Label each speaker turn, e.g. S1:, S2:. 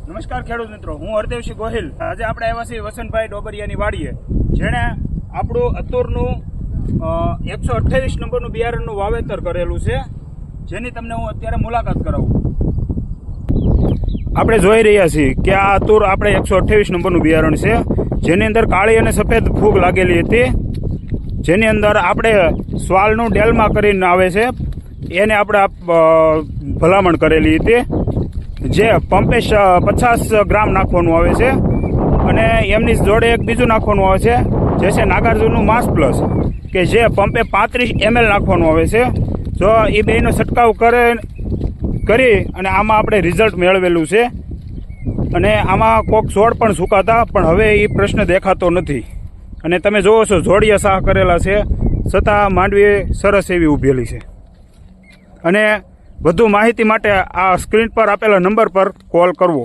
S1: નમસ્કાર ખેડૂત મિત્રો, હું હરદેવસિંહ ગોહિલ. આજે આપણે આવ્યા છીએ વસંતભાઈ ડોબરિયાની વાડીએ, જેણે આપણું અતુરનું 128 નંબરનું બિયારણનું વાવેતર કરેલું છે, જેની તમને હું અત્યારે મુલાકાત કરાવું. આપણે જોઈ રહ્યા છીએ કે આ અતુર આપણે 128 નંબરનું બિયારણ છે, જેની અંદર કાળી અને સફેદ ફૂગ લાગેલી હતી, જેની અંદર આપણે સ્વાલનું ડેલમાં કરીને આવે છે એને આપણે ભલામણ કરેલી હતી, જે પંપે 50 ગ્રામ નાખવાનું આવે છે અને એમની જોડે એક બીજું નાખવાનું આવે છે, જે છે નાગાર્જુનનું માસ પ્લસ, કે જે પંપે 35 ml નાખવાનું આવે છે. જો એ બેનો છંટકાવ કરી અને આમાં આપણે રિઝલ્ટ મેળવેલું છે અને આમાં કોક છોડ પણ સુકાતા, પણ હવે એ પ્રશ્ન દેખાતો નથી. અને તમે જોવો છો જોડિયા સાહ કરેલા છે, છતાં માંડવી સરસ એવી ઊભેલી છે. અને વધુ માહિતી માટે આ સ્ક્રીન પર આપેલા નંબર પર કોલ કરવો.